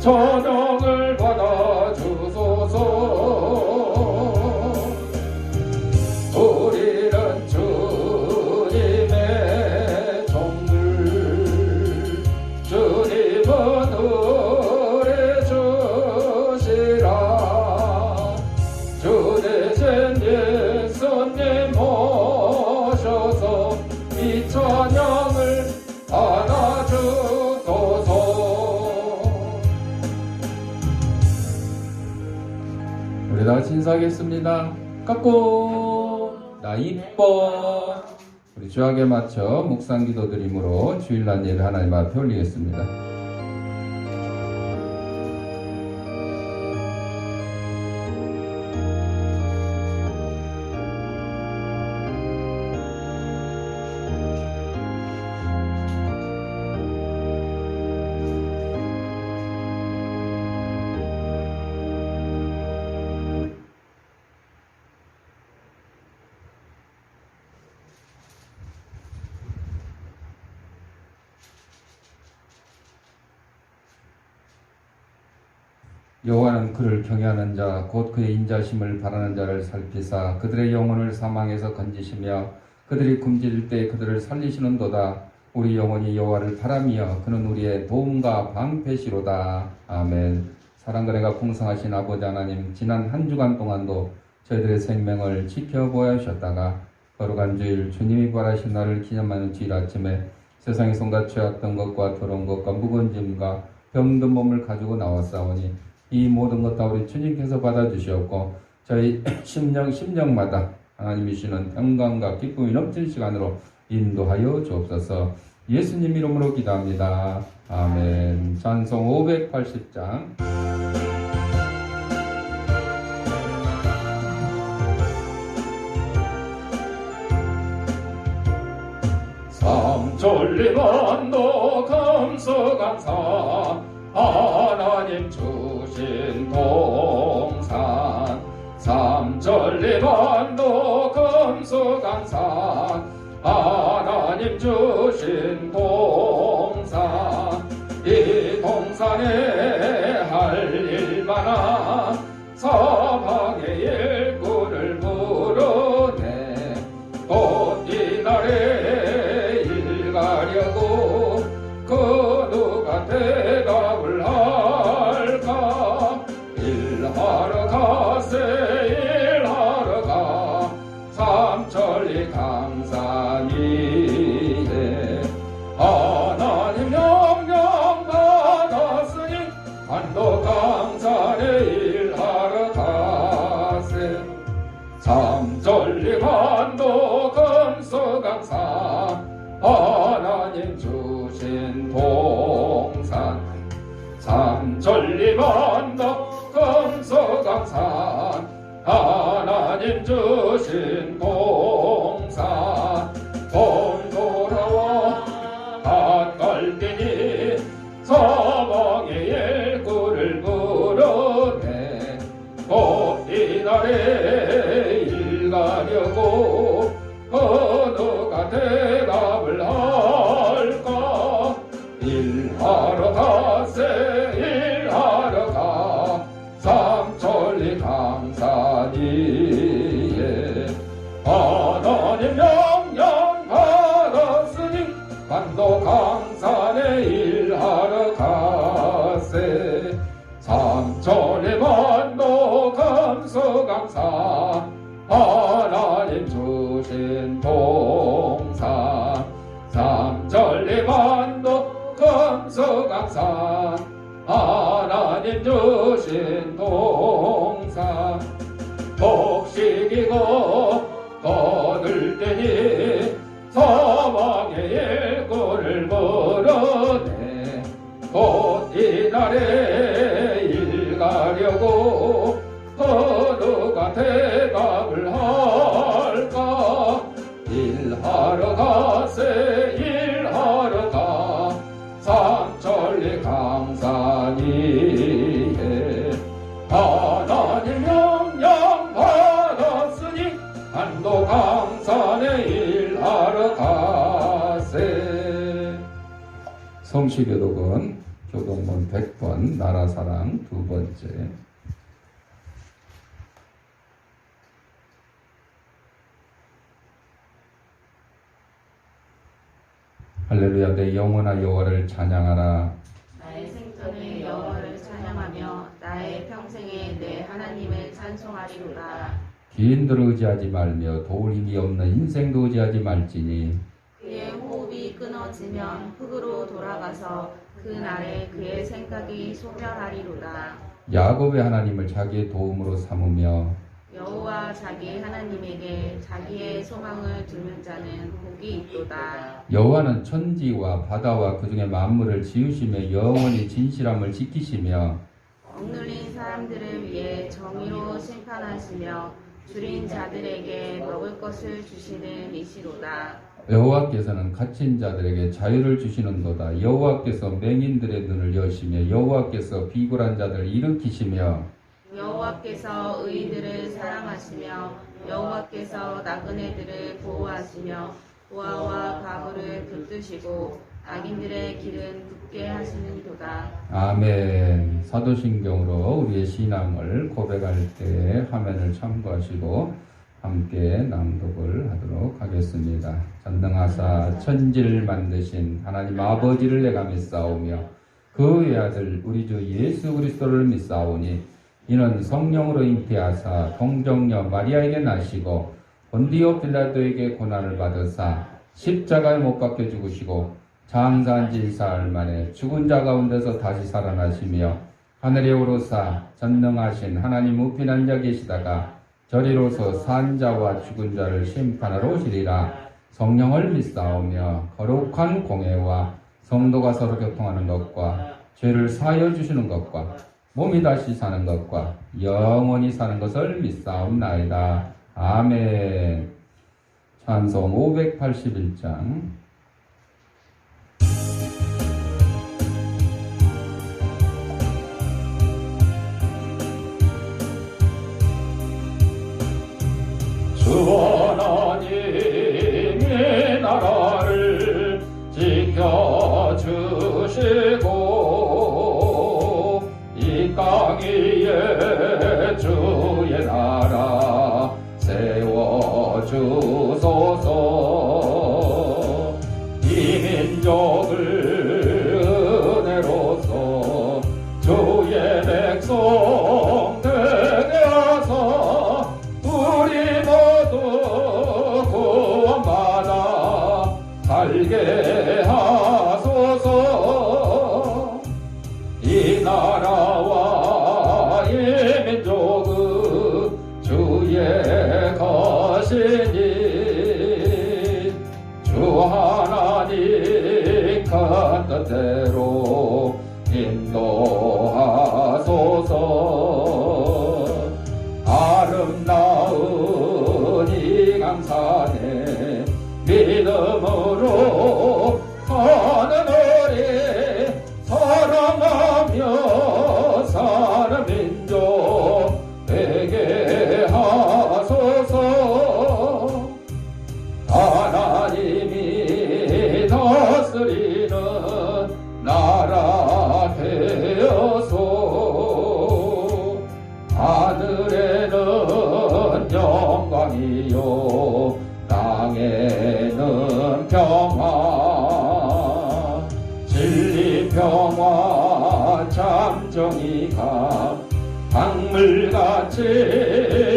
저녁을 받아주소서. 우리는 주님의 종들, 주님은 우리 주시라. 주 대신 예수님 모셔서 이 찬양을 받아주소서. 우리 다 같이 인사하겠습니다. 깎고 나 이뻐. 우리 주약에 맞춰 묵상 기도 드림으로 주일날 예배 하나님 앞에 올리겠습니다. 여호와는 그를 경외하는 자 곧 그의 인자심을 바라는 자를 살피사 그들의 영혼을 사망에서 건지시며 그들이 굶주릴 때 그들을 살리시는도다. 우리 영혼이 여호와를 바라며 그는 우리의 도움과 방패시로다. 아멘. 사랑과 은혜가 풍성하신 아버지 하나님, 지난 한 주간 동안도 저희들의 생명을 지켜보아 주셨다가 거룩한 주일 주님이 부활하신 날을 기념하는 주일 아침에 세상에 손과 죄악던 것과 더러운 것과 무거운 짐과 병든 몸을 가지고 나왔사오니 이 모든 것 다 우리 주님께서 받아주시었고 저희 심령마다 하나님이 주시는 평강과 기쁨이 넘치는 시간으로 인도하여 주옵소서. 예수님 이름으로 기도합니다. 아멘. 찬송 580장. 삼천리만도 감사감사 하나님 주신 동산. 삼천리만도 감사감사 하나님 주신 동산. 이 동산에 할 일 많아 사방의 일꾼을 부르네. 곧 이날에 일 가려고 그 누가 대답을 할까. 일하러 가세 일하러 가 삼천리 강산 위에. 하나님 명령 받았으니 한도 강산에 일하러 가세. 삼천리 한도 금수강산 하나님 주신 동산. 삼천리 한도 금수강산 하나님 주신 동산. 봄 돌아와 밭갈대니 서방의 일꾼을 부르네. 곧 이날에 일 가려고 누가 대답을 할까. 일하러 가세 일하러 가 삼천리 강산 위에. 하나님 명령 받았으니 반도 강산에 일하러 가세. 삼천리 반도 감수강산 하나님 주신 동산. 삼천리 반도 감수강산 하나님 주신 동산. 곡식이고 거둘 때니 서방의 일꾼을 부르네. 곧 이날에 일 가려고 누가 대답을 할까. 일하러 가세 일하러 가 삼천리 강산 위에. 하나님 명령 받았으니 한도 강산에 일하러 가세. 성시교독은 교동문 100번 나라사랑 두 번째. 할렐루야. 내 영혼아 여호와를 찬양하라. 나의 생전에 여호와를 찬양하며 나의 평생에 내 하나님을 찬송하리로다. 기인들을 의지하지 말며 도울 힘이 없는 인생도 의지하지 말지니 그의 호흡이 끊어지면 흙으로 돌아가서 그 날에 그의 생각이 소멸하리로다. 야곱의 하나님을 자기의 도움으로 삼으며 여호와 자기 하나님에게 자기의 소망을 두는 자는 복이 있도다. 여호와는 천지와 바다와 그 중에 만물을 지으시며 영원히 진실함을 지키시며 억눌린 사람들을 위해 정의로 심판하시며 줄인 자들에게 먹을 것을 주시는 이시로다. 여호와께서는 갇힌 자들에게 자유를 주시는도다. 여호와께서 맹인들의 눈을 여시며 여호와께서 비굴한 자들을 일으키시며 여호와께서 의인들을 사랑하시며 여호와께서 나그네들을 보호하시며 부하와 과부를 붙드시고 악인들의 길은 굳게 하시는도다. 아멘. 사도신경으로 우리의 신앙을 고백할 때 화면을 참고하시고 함께 낭독을 하도록 하겠습니다. 전능하사 천지를 만드신 하나님 아버지를 내가 믿사오며 그 외아들 우리 주 예수 그리스도를 믿사오니 이는 성령으로 잉태하사 동정녀 마리아에게 나시고 본디오 빌라도에게 고난을 받으사 십자가에 못 박혀 죽으시고 장사한 지 사흘 만에 죽은 자 가운데서 다시 살아나시며 하늘에 오르사 전능하신 하나님 우편 앉아 계시다가 저리로서 산 자와 죽은 자를 심판하러 오시리라. 성령을 믿사오며 거룩한 공회와 성도가 서로 교통하는 것과 죄를 사하여 주시는 것과 몸이 다시 사는 것과 영원히 사는 것을 믿사옵나이다. 아멘. 찬송 581장. 주 하나님의 나라를 지켜주시고 이 땅 위에 주의 나라 세워주소서. 이 민족을 은혜로서 주의 백성 되게 하사 우리 모두 구원받아 살게 하소서. 이 나라와 이 민족은 주의 것이니 주 하나님 큰 뜻대로 인도하소서. 아름다운 이 강산에 믿음으로 사는 우리 사랑하며 사는 민족 되게 하소서. 하나님이 다스리는 나라 되어서 하늘에는 영광이요 땅에는 평화, 진리 평화 참 정의가 강물같이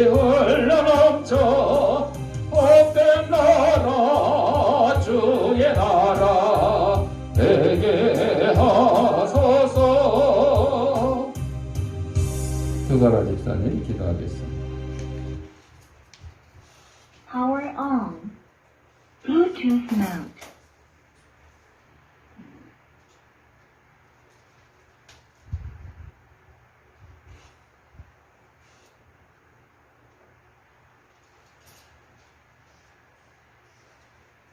흘러넘쳐 복된 나라 주의 나라 되게 하소서. 두가라 집사님 기도하겠습니다. Power on. Bluetooth mode.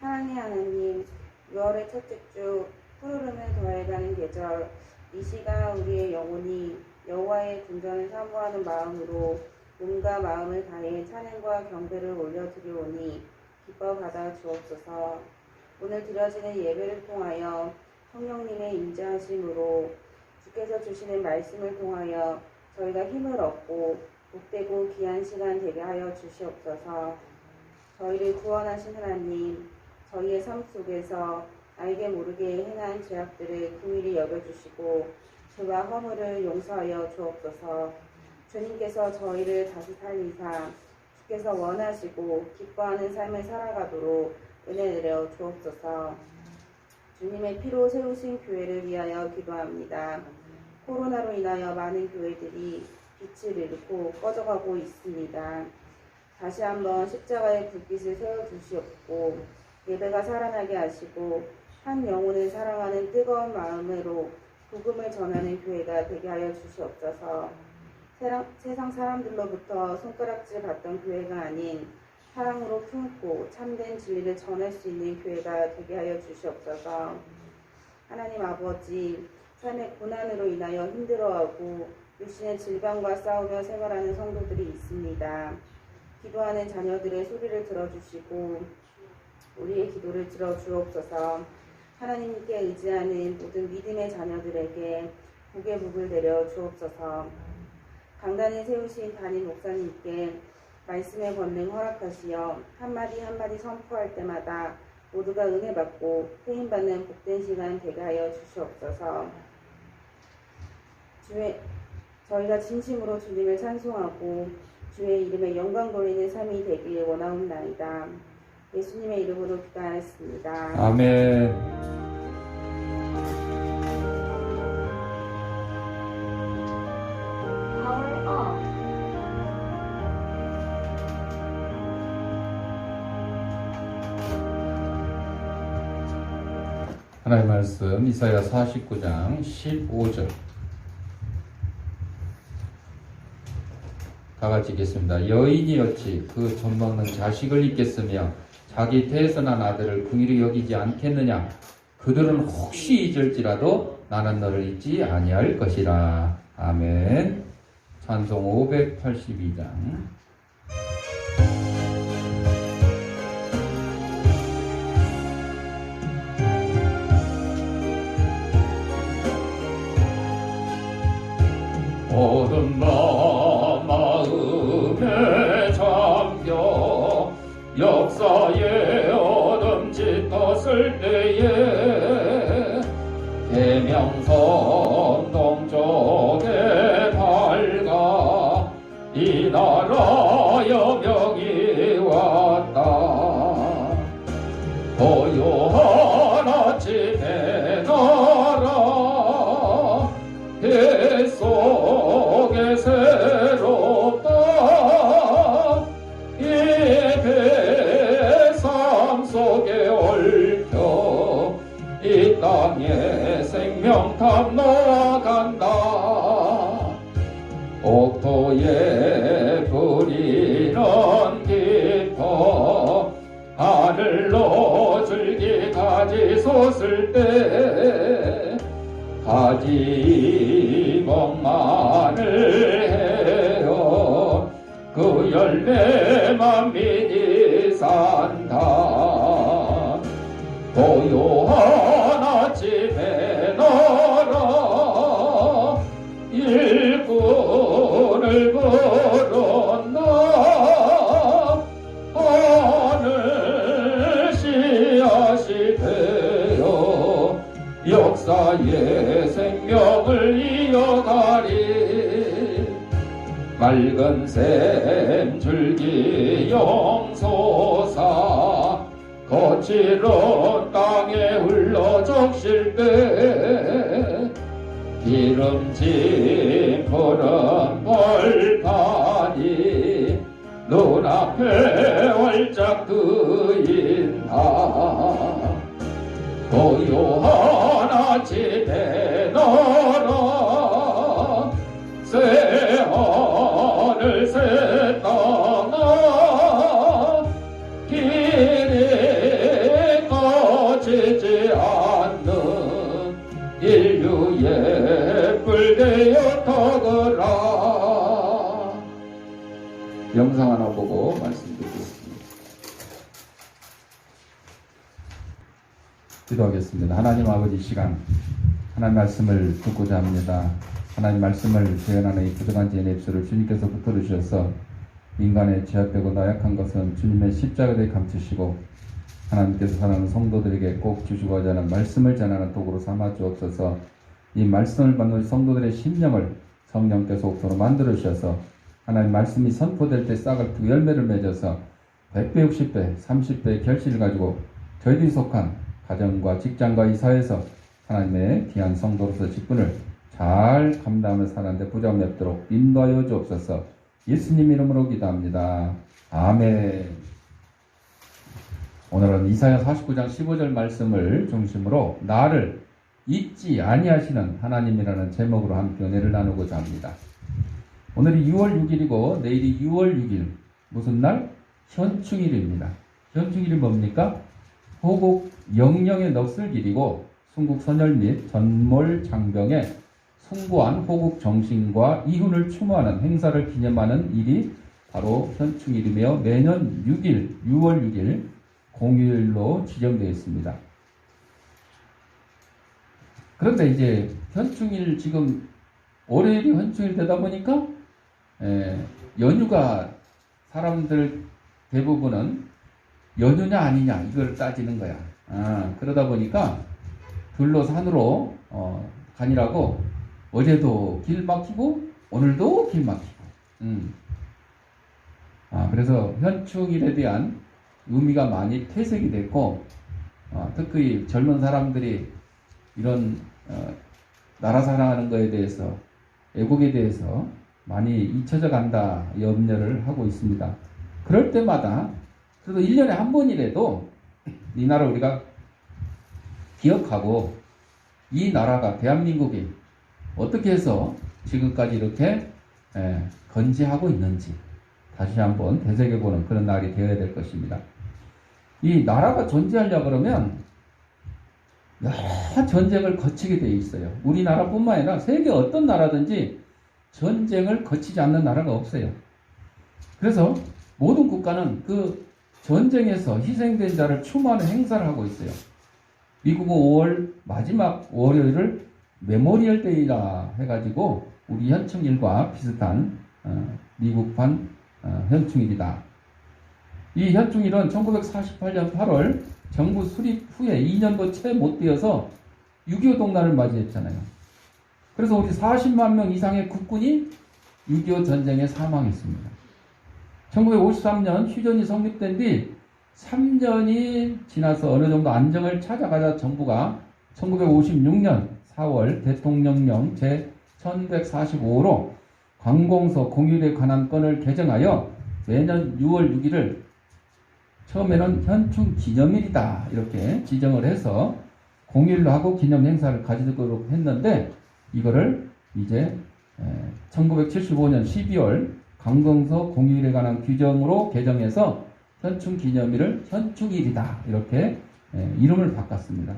사랑의 하나님, 6월의 첫째 주 푸르름을 더해가는 계절, 이 시간 우리의 영혼이 여호와의 궁전을 사모하는 마음으로 몸과 마음을 다해 찬양과 경배를 올려드리오니 기뻐 받아 주옵소서. 오늘 드려지는 예배를 통하여 성령님의 임재하심으로 주께서 주시는 말씀을 통하여 저희가 힘을 얻고 복되고 귀한 시간 되게 하여 주시옵소서. 저희를 구원하신 하나님, 저희의 삶 속에서 알게 모르게 행한 죄악들을 긍휼히 여겨주시고 죄와 허물을 용서하여 주옵소서. 주님께서 저희를 다시 살리사 주께서 원하시고 기뻐하는 삶을 살아가도록 은혜 내려 주옵소서. 주님의 피로 세우신 교회를 위하여 기도합니다. 코로나로 인하여 많은 교회들이 빛을 잃고 꺼져가고 있습니다. 다시 한번 십자가의 불빛을 세워주시옵고 예배가 살아나게 하시고 한 영혼을 사랑하는 뜨거운 마음으로 복음을 전하는 교회가 되게 하여 주시옵소서. 세상 사람들로부터 손가락질 받던 교회가 아닌 사랑으로 품고 참된 진리를 전할 수 있는 교회가 되게 하여 주시옵소서. 하나님 아버지, 삶의 고난으로 인하여 힘들어하고 육신의 질병과 싸우며 생활하는 성도들이 있습니다. 기도하는 자녀들의 소리를 들어주시고 우리의 기도를 들어주옵소서. 하나님께 의지하는 모든 믿음의 자녀들에게 복의 복을 내려 주옵소서. 강단을 세우신 담임 목사님께 말씀의 권능 허락하시어 한마디 한마디 선포할 때마다 모두가 은혜 받고 쓰임받는 복된 시간 되게 하여 주시옵소서. 저희가 진심으로 주님을 찬송하고 주의 이름에 영광 돌리는 삶이 되길 원하옵나이다. 예수님의 이름으로 기도하였습니다. 아멘. Power off. 하나님의 말씀 이사야 49장 15절 다 같이 읽겠습니다. 여인이 어찌 그 젖먹는 자식을 잊겠으며 자기 태에서난 아들을 긍휼히 여기지 않겠느냐. 그들은 혹시 잊을지라도 나는 너를 잊지 아니할 것이라. 아멘. 찬송 582장. 모든 마음에 잠겨 역사의 어둠 짙었을 때에 대명성 동쪽에 밝아 이 나라 여명이 왔다. 고요한 아침의 나라 배 속에 새롭다. 이 배 삶 속에 얽혀 이 땅에 생명탑 놓아간다. 옥토에 뿌리는 깊어 하늘로 줄기 가지 솟을 때 가지 멍만을 해요. 그 열매만 믿이 산다. 고요한 아침에 너라 일꾼을 부른다. 하늘 씨앗이 되어 역사의 생명을 이어가리. 맑은 샘 줄기 용솟아 거칠은 땅에 흘러 적실 때 기름진 푸른 벌판이 눈앞에 활짝 트인다. 고요한 아침에 너라 새 하늘 새 땅아 길이 꺼지지 않는 인류의 불 되어 터거라. 영상 하나 보고 말씀 듣겠습니다. 기도하겠습니다. 하나님 아버지, 이 시간 하나님 말씀을 듣고자 합니다. 하나님 말씀을 재현하는 이 부족한 제 입술을 주님께서 붙들어 주셔서 인간의 죄악되고 나약한 것은 주님의 십자가에 감추시고 하나님께서 사랑하는 성도들에게 꼭 주시고자 하는 말씀을 전하는 도구로 삼아 주옵소서. 이 말씀을 받는 성도들의 심령을 성령께서 옥토로 만들어 주셔서 하나님 말씀이 선포될 때 싹을 트고 열매를 맺어서 100배, 60배, 30배의 결실을 가지고 저희들이 속한 가정과 직장과 이 사회에서 하나님의 귀한 성도로서 직분을 잘 감당하며 사는데 부족함이 없도록 인도하여 주옵소서. 예수님 이름으로 기도합니다. 아멘. 오늘은 이사야 49장 15절 말씀을 중심으로 나를 잊지 아니하시는 하나님이라는 제목으로 함께 은혜를 나누고자 합니다. 오늘이 6월 6일이고 내일이 6월 6일 무슨 날? 현충일입니다. 현충일이 뭡니까? 호국 영령의 넋을길이고 순국 선열 및 전몰 장병의 숭고한 호국 정신과 이훈을 추모하는 행사를 기념하는 일이 바로 현충일이며 매년 6일, 6월 6일 공휴일로 지정되어 있습니다. 그런데 이제 현충일 지금 월요일이 현충일 되다 보니까 연휴가 사람들 대부분은 연휴냐 아니냐 이걸 따지는 거야. 그러다 보니까 들로 산으로 가니라고 어제도 길 막히고 오늘도 길 막히고. 그래서 현충일에 대한 의미가 많이 퇴색이 됐고 특히 젊은 사람들이 이런 나라 사랑하는 것에 대해서 애국에 대해서 많이 잊혀져 간다 염려를 하고 있습니다. 그럴 때마다 그래도 1년에 한 번이라도 이 나라 우리가 기억하고 이 나라가 대한민국이 어떻게 해서 지금까지 이렇게 건재하고 있는지 다시 한번 되새겨보는 그런 날이 되어야 될 것입니다. 이 나라가 존재하려고 그러면 여러 전쟁을 거치게 되어 있어요. 우리나라뿐만 아니라 세계 어떤 나라든지 전쟁을 거치지 않는 나라가 없어요. 그래서 모든 국가는 그 전쟁에서 희생된 자를 추모하는 행사를 하고 있어요. 미국은 5월 마지막 월요일을 메모리얼 데이라 해가지고 우리 현충일과 비슷한 미국판 현충일이다. 이 현충일은 1948년 8월 정부 수립 후에 2년도 채 못 되어서 6.25 동란을 맞이했잖아요. 그래서 우리 40만 명 이상의 국군이 6.25 전쟁에 사망했습니다. 1953년 휴전이 성립된 뒤 3년이 지나서 어느 정도 안정을 찾아가자 정부가 1956년 4월 대통령령 제1145호로 관공서 공휴일에 관한 건을 개정하여 매년 6월 6일을 처음에는 현충 기념일이다 이렇게 지정을 해서 공휴일로 하고 기념 행사를 가지도록 했는데 이거를 이제 1975년 12월 관공서 공휴일에 관한 규정으로 개정해서 현충 기념일을 현충일이다 이렇게 이름을 바꿨습니다.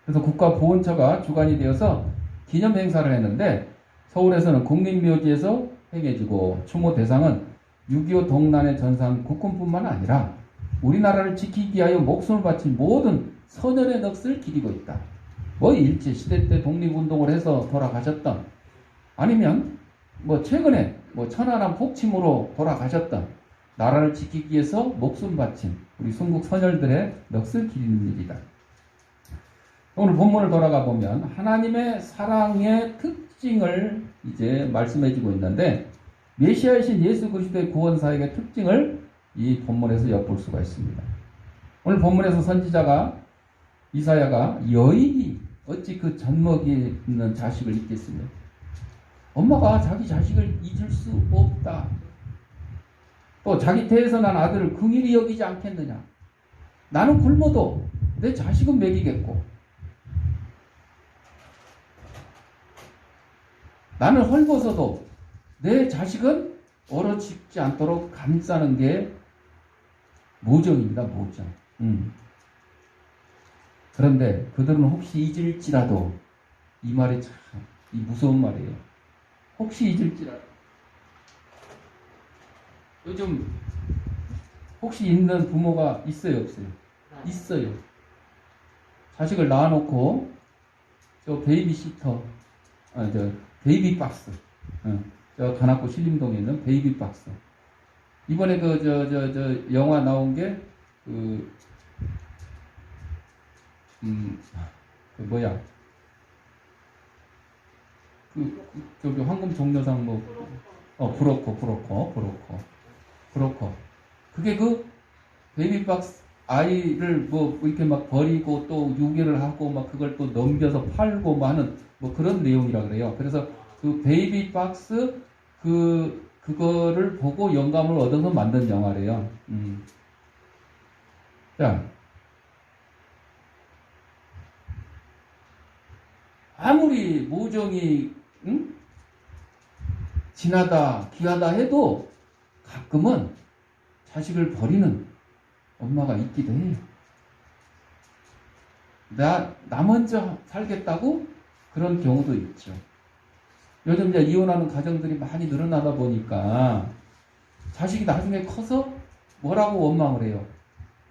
그래서 국가보훈처가 주관이 되어서 기념 행사를 했는데 서울에서는 국립묘지에서 행해지고 추모 대상은 6.25 동란에 전사한 국군뿐만 아니라 우리나라를 지키기 위하여 목숨을 바친 모든 선열의 넋을 기리고 있다. 뭐 일제시대 때 독립운동을 해서 돌아가셨던 아니면 뭐 최근에 뭐 천안함 폭침으로 돌아가셨던 나라를 지키기 위해서 목숨 바친 우리 순국 선열들의 넋을 기리는 일이다. 오늘 본문을 돌아가 보면 하나님의 사랑의 특징을 이제 말씀해주고 있는데 메시아이신 예수 그리스도의 구원 사역의 특징을 이 본문에서 엿볼 수가 있습니다. 오늘 본문에서 선지자가 이사야가 여인이 어찌 그 젖먹이 있는 자식을 잊겠으며 엄마가 자기 자식을 잊을 수 없다. 또 자기 태에서 난 아들을 긍휼히 여기지 않겠느냐. 나는 굶어도 내 자식은 먹이겠고 나는 헐벗어도 내 자식은 얼어 죽지 않도록 감싸는 게 모정입니다. 모정. 그런데 그들은 혹시 잊을지라도 이 말이 참 이 무서운 말이에요. 혹시 잊을지라도 요즘 혹시 있는 부모가 있어요 없어요? 있어요. 자식을 낳아놓고 저 베이비시터, 저 베이비박스, 저 관악구 신림동에 있는 베이비박스. 이번에 저 영화 나온 게 뭐야? 저기 황금 종려상 브로커. 그게 베이비박스 아이를 뭐 이렇게 막 버리고 또 유괴를 하고 막 그걸 또 넘겨서 팔고 뭐 하는 뭐 그런 내용이라 그래요. 그래서 그 베이비박스 그거를 보고 영감을 얻어서 만든 영화래요. 자, 아무리 모정이 진하다 귀하다 해도 가끔은 자식을 버리는 엄마가 있기도 해요. 나 먼저 살겠다고 그런 경우도 있죠. 요즘 이제 이혼하는 가정들이 많이 늘어나다 보니까 자식이 나중에 커서 뭐라고 원망을 해요.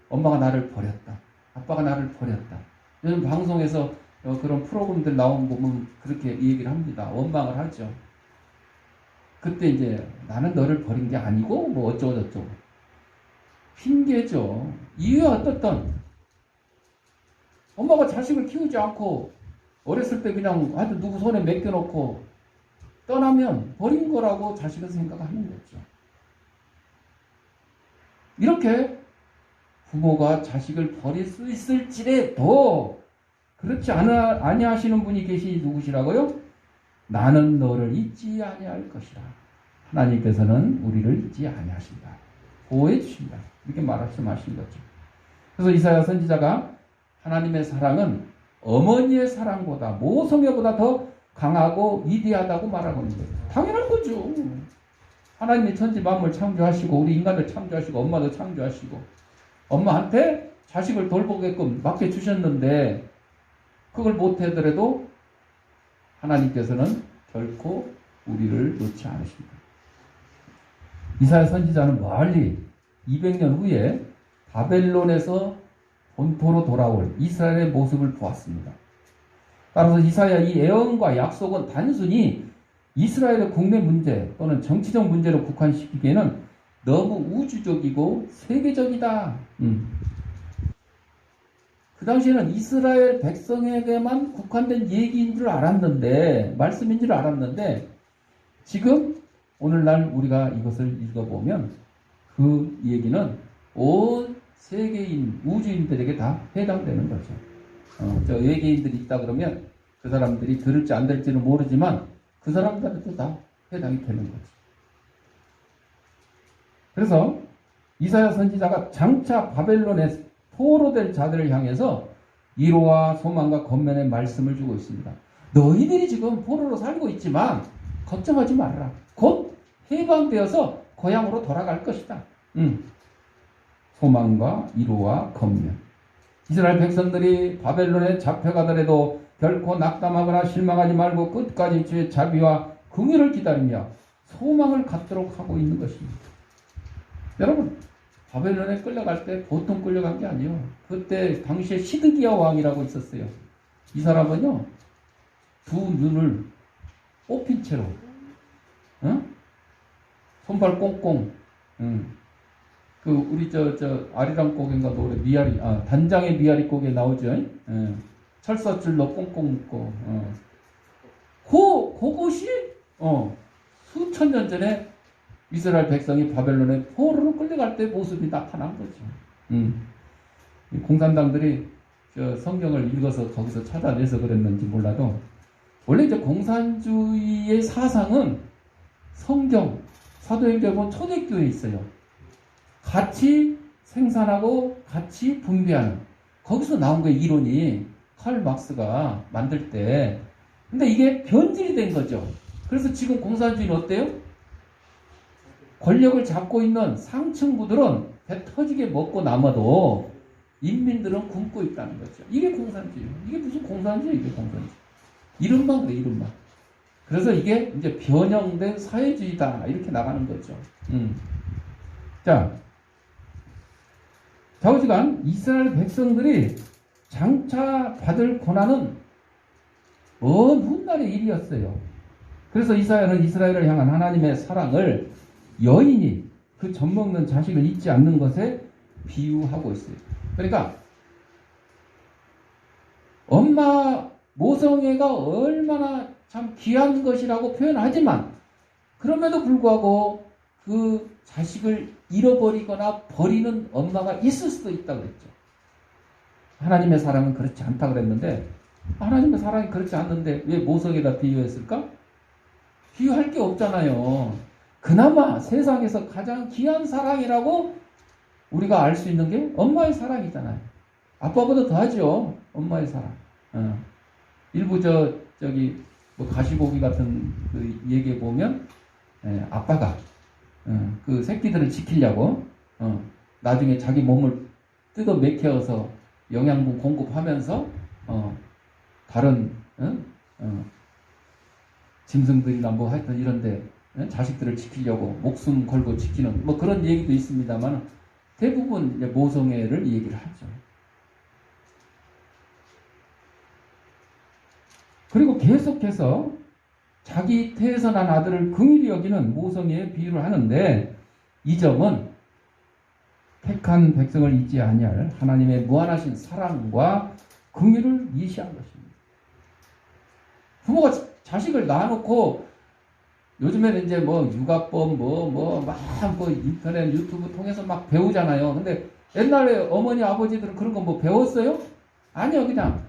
엄마가 나를 버렸다. 아빠가 나를 버렸다. 요즘 방송에서 그런 프로그램들 나오면 보면 그렇게 얘기를 합니다. 원망을 하죠. 그때 이제 나는 너를 버린 게 아니고 뭐 어쩌고저쩌고. 핑계죠. 이유야 어떻든 엄마가 자식을 키우지 않고 어렸을 때 그냥 아주 누구 손에 맡겨놓고 떠나면 버린 거라고 자식은 생각하는 거죠. 이렇게 부모가 자식을 버릴 수 있을지라도 그렇지 아니하시는 분이 계시니 누구시라고요? 나는 너를 잊지 아니할 것이라. 하나님께서는 우리를 잊지 아니하신다. 보호해 주신다. 이렇게 말씀하신 거죠. 그래서 이사야 선지자가 하나님의 사랑은 어머니의 사랑보다 모성애보다 더 강하고 위대하다고 말하고 있는 거예요. 당연한 거죠. 하나님이 천지 만물 창조하시고 우리 인간들 창조하시고 엄마도 창조하시고 엄마한테 자식을 돌보게끔 맡겨주셨는데 그걸 못하더라도 하나님께서는 결코 우리를 놓지 않으십니다. 이사야 선지자는 멀리 200년 후에 바벨론에서 본토로 돌아올 이스라엘의 모습을 보았습니다. 따라서 이사야 이 예언과 약속은 단순히 이스라엘의 국내 문제 또는 정치적 문제로 국한시키기에는 너무 우주적이고 세계적이다. 그 당시에는 이스라엘 백성에게만 국한된 얘기인 줄 알았는데, 말씀인 줄 알았는데, 지금 오늘날 우리가 이것을 읽어보면 그 얘기는 온 세계인, 우주인들에게 다 해당되는 거죠. 저 외계인들이 있다 그러면 그 사람들이 들을지 안 들을지는 모르지만 그 사람들한테도 다 해당이 되는 거죠. 그래서 이사야 선지자가 장차 바벨론에 포로될 자들을 향해서 위로와 소망과 권면의 말씀을 주고 있습니다. 너희들이 지금 포로로 살고 있지만 걱정하지 말아라. 곧 해방되어서 고향으로 돌아갈 것이다. 소망과 위로와 권면. 이스라엘 백성들이 바벨론에 잡혀가더라도 결코 낙담하거나 실망하지 말고 끝까지 주의 자비와 긍휼을 기다리며 소망을 갖도록 하고 있는 것입니다. 여러분, 바벨론에 끌려갈 때 보통 끌려간 게 아니에요. 그때 당시에 시드기야 왕이라고 있었어요. 이 사람은요, 두 눈을 뽑힌 채로, 손발 꽁꽁, 우리 아리랑 곡인가 노래 미아리, 단장의 미아리 곡에 나오죠. 철사줄로 꽁꽁 묶고, 그것이 수천 년 전에 이스라엘 백성이 바벨론에 포로로 끌려갈 때 모습이 나타난 거죠. 공산당들이 성경을 읽어서 거기서 찾아내서 그랬는지 몰라도 원래 이제 공산주의의 사상은 성경, 사도행전 초대교회에 있어요. 같이 생산하고 같이 분배하는 거기서 나온 거예요. 이론이 칼 막스가 만들 때. 근데 이게 변질이 된 거죠. 그래서 지금 공산주의는 어때요? 권력을 잡고 있는 상층부들은 배 터지게 먹고 남아도 인민들은 굶고 있다는 거죠. 이게 공산주의예요. 이게 무슨 공산주의예요? 이게 공산주의. 이름만 그래, 이름만. 그래서 이게 이제 변형된 사회주의다. 이렇게 나가는 거죠. 자, 좌우지간 이스라엘 백성들이 장차 받을 고난은 먼 훗날의 일이었어요. 그래서 이사야는 이스라엘을 향한 하나님의 사랑을 여인이 그 젖먹는 자식을 잊지 않는 것에 비유하고 있어요. 그러니까 엄마 모성애가 얼마나 참 귀한 것이라고 표현하지만 그럼에도 불구하고 그 자식을 잃어버리거나 버리는 엄마가 있을 수도 있다고 그랬죠. 하나님의 사랑은 그렇지 않다 그랬는데 하나님의 사랑이 그렇지 않는데 왜 모성에다 비유했을까? 비유할 게 없잖아요. 그나마 세상에서 가장 귀한 사랑이라고 우리가 알 수 있는 게 엄마의 사랑이잖아요. 아빠보다 더하죠. 엄마의 사랑. 일부 저기 뭐 가시고기 같은 그 얘기에 보면 아빠가 그 새끼들을 지키려고 나중에 자기 몸을 뜯어 맥혀서 영양분 공급하면서 다른 짐승들이나 뭐 하여튼 이런데 자식들을 지키려고 목숨 걸고 지키는 뭐 그런 얘기도 있습니다만 대부분 이제 모성애를 얘기를 하죠. 그리고 계속해서 자기 태에서 난 아들을 긍휼히 여기는 모성애에 비유를 하는데 이 점은 택한 백성을 잊지 아니할 하나님의 무한하신 사랑과 긍휼을 예시한 것입니다. 부모가 자식을 낳아놓고 요즘에는 이제 뭐 육아법 막 인터넷 유튜브 통해서 막 배우잖아요. 근데 옛날에 어머니 아버지들은 그런 거 뭐 배웠어요? 아니요, 그냥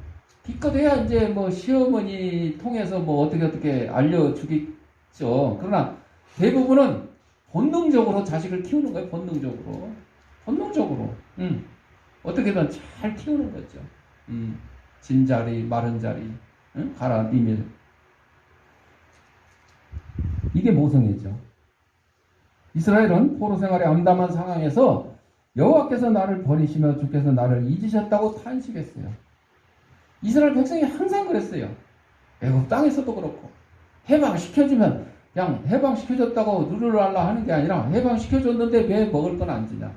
기껏 해야 이제 뭐 시어머니 통해서 뭐 어떻게 알려주겠죠. 그러나 대부분은 본능적으로 자식을 키우는 거예요. 본능적으로. 어떻게든 잘 키우는 거죠. 진자리, 마른 자리, 가라, 비밀. 이게 모성애죠. 이스라엘은 포로 생활의 암담한 상황에서 여호와께서 나를 버리시며 주께서 나를 잊으셨다고 탄식했어요. 이스라엘 백성이 항상 그랬어요. 애굽 땅에서도 그렇고 해방시켜주면 그냥 해방시켜줬다고 누르랄라 하는 게 아니라 해방시켜줬는데 왜 먹을 건 안 주냐?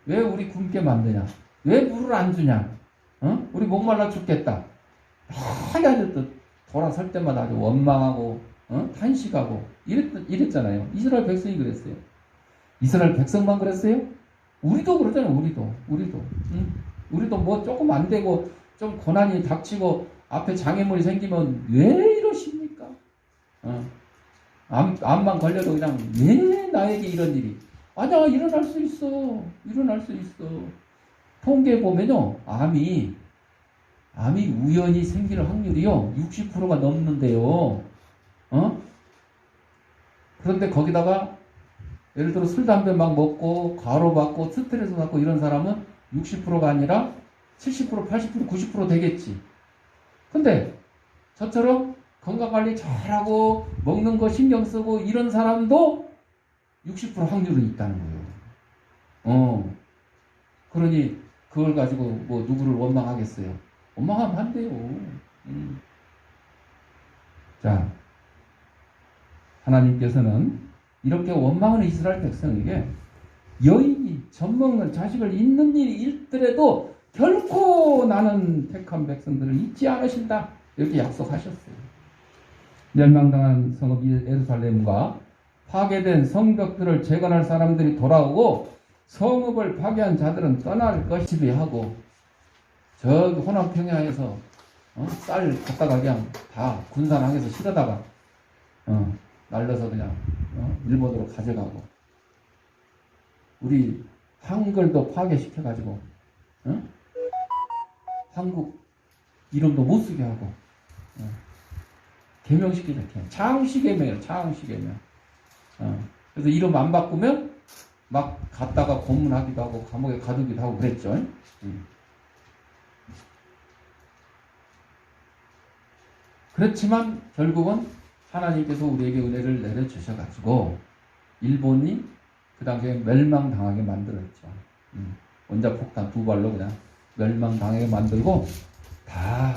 왜 우리 굶게 만드냐? 왜 물을 안 주냐? 우리 목말라 죽겠다. 하여튼 돌아설 때마다 아주 원망하고 탄식하고 이랬잖아요. 이스라엘 백성이 그랬어요. 이스라엘 백성만 그랬어요? 우리도 그러잖아요. 우리도 뭐 조금 안 되고 좀 고난이 닥치고 앞에 장애물이 생기면 왜 이러십니까? 암만 걸려도 그냥 왜 나에게 이런 일이? 아니야, 일어날 수 있어. 통계에 보면요, 암이 우연히 생길 확률이요 60%가 넘는데요. 그런데 거기다가 예를 들어 술 담배 막 먹고 과로 받고 스트레스 받고 이런 사람은 60%가 아니라 70%, 80%, 90% 되겠지. 근데 저처럼 건강관리 잘하고 먹는 거 신경 쓰고 이런 사람도 60% 확률은 있다는 거예요. 그러니 그걸 가지고 뭐 누구를 원망하겠어요? 원망하면 안 돼요. 자, 하나님께서는 이렇게 원망하는 이스라엘 백성에게 여인이 젖먹는 자식을 잊는 일이 있더라도 결코 나는 택한 백성들을 잊지 않으신다. 이렇게 약속하셨어요. 멸망당한 성읍 예루살렘과 파괴된 성벽들을 재건할 사람들이 돌아오고 성읍을 파괴한 자들은 떠날 것이비 하고 저기 호남 평야에서 쌀 갖다가 그냥 다 군산항에서 실어다가 날려서 그냥 일본으로 가져가고 우리 한글도 파괴시켜가지고 한국 이름도 못 쓰게 하고 개명시키자. 창시개명이에요. 창시개명. 그래서 이름 안 바꾸면 막 갔다가 고문하기도 하고 감옥에 가두기도 하고 그랬죠. 그렇지만 결국은 하나님께서 우리에게 은혜를 내려주셔가지고 일본이 그 당시에 멸망당하게 만들었죠. 원자폭탄 2발로 그냥 멸망당하게 만들고 다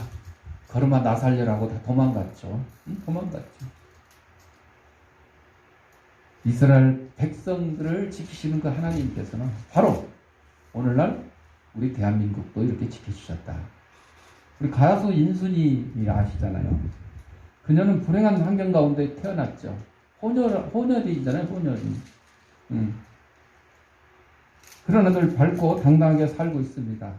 걸음아 나 살려라고 다 도망갔죠. 이스라엘 백성들을 지키시는 그 하나님께서는 바로 오늘날 우리 대한민국도 이렇게 지켜주셨다. 우리 가수 인순이 아시잖아요. 그녀는 불행한 환경 가운데 태어났죠. 혼혈이잖아요, 혼혈이. 그러나 늘 밝고 당당하게 살고 있습니다.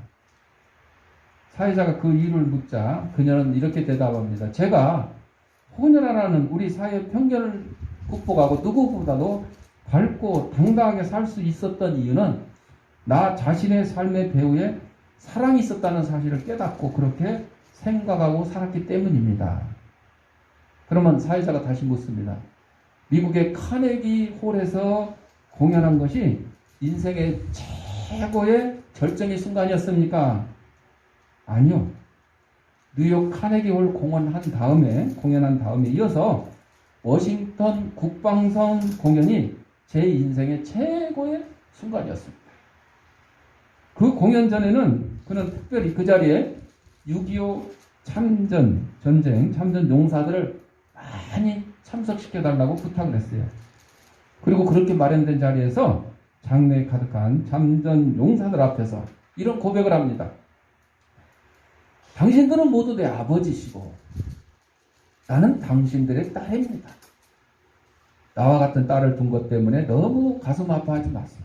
사회자가 그 이유를 묻자 그녀는 이렇게 대답합니다. 제가 혼혈하라는 우리 사회의 편견을 극복하고 누구보다도 밝고 당당하게 살 수 있었던 이유는 나 자신의 삶의 배후에 사랑이 있었다는 사실을 깨닫고 그렇게 생각하고 살았기 때문입니다. 그러면 사회자가 다시 묻습니다. 미국의 카네기 홀에서 공연한 것이 인생의 최고의 결정의 순간이었습니까? 아니요. 뉴욕 카네기 홀 공연한 다음에 이어서 워싱턴 국방성 공연이 제 인생의 최고의 순간이었습니다. 그 공연 전에는 그는 특별히 그 자리에 6.25 참전 용사들을 많이 참석시켜달라고 부탁을 했어요. 그리고 그렇게 마련된 자리에서 장래에 가득한 참전 용사들 앞에서 이런 고백을 합니다. 당신들은 모두 내 아버지시고 나는 당신들의 딸입니다. 나와 같은 딸을 둔 것 때문에 너무 가슴 아파하지 마세요.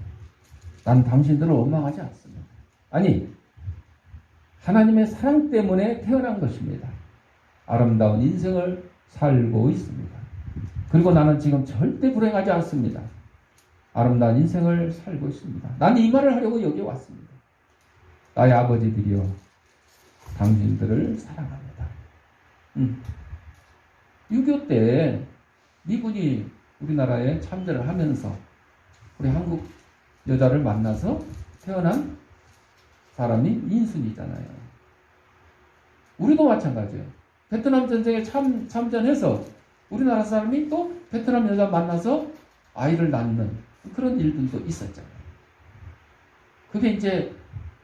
난 당신들을 원망하지 않습니다. 아니, 하나님의 사랑 때문에 태어난 것입니다. 아름다운 인생을 살고 있습니다. 그리고 나는 지금 절대 불행하지 않습니다. 아름다운 인생을 살고 있습니다. 난 이 말을 하려고 여기 왔습니다. 나의 아버지들이여, 당신들을 사랑합니다. 6.25 때 미군이 우리나라에 참전을 하면서 우리 한국 여자를 만나서 태어난 사람이 인순이잖아요. 우리도 마찬가지예요. 베트남 전쟁에 참전해서 우리나라 사람이 또 베트남 여자 만나서 아이를 낳는 그런 일들도 있었잖아요. 그게 이제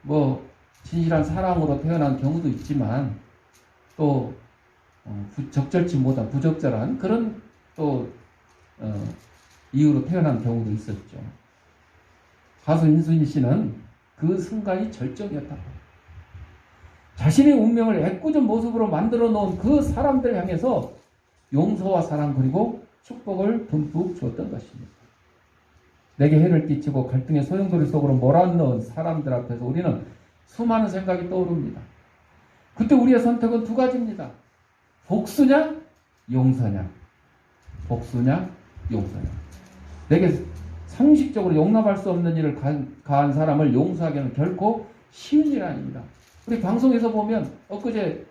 뭐 진실한 사랑으로 태어난 경우도 있지만 또 적절치 못한 부적절한 그런 또 이유로 태어난 경우도 있었죠. 가수 인순이 씨는 그 순간이 절정이었다고. 자신의 운명을 애꿎은 모습으로 만들어 놓은 그 사람들 향해서 용서와 사랑 그리고 축복을 듬뿍 주었던 것입니다. 내게 해를 끼치고 갈등의 소용돌이 속으로 몰아넣은 사람들 앞에서 우리는 수많은 생각이 떠오릅니다. 그때 우리의 선택은 두 가지입니다. 복수냐, 용서냐. 복수냐, 용서냐. 내게 상식적으로 용납할 수 없는 일을 가한 사람을 용서하기는 결코 쉬운 일 아닙니다. 우리 방송에서 보면 엊그제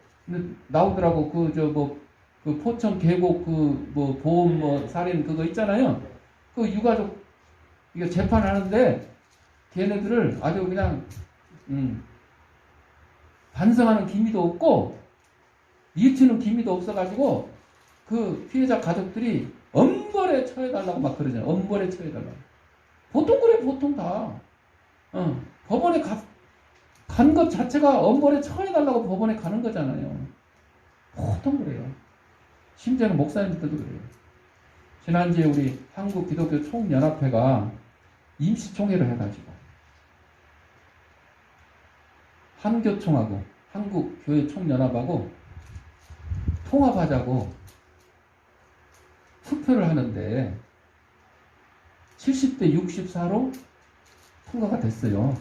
나오더라고. 그 포천 계곡 보험 살인 그거 있잖아요. 그 유가족 이거 재판하는데 걔네들을 아주 그냥 반성하는 기미도 없고 이치는 기미도 없어가지고 그 피해자 가족들이 엄벌에 처해달라고 막 그러잖아요. 엄벌에 처해달라고. 보통 그래, 보통 다. 법원에 간 것 자체가 엄벌에 처해달라고 법원에 가는 거잖아요. 보통 그래요. 심지어는 목사님들도 그래요. 지난주에 우리 한국 기독교 총연합회가 임시총회를 해가지고 한교총하고 한국교회 총연합하고 통합하자고 투표를 하는데 70대 64로 통과가 됐어요.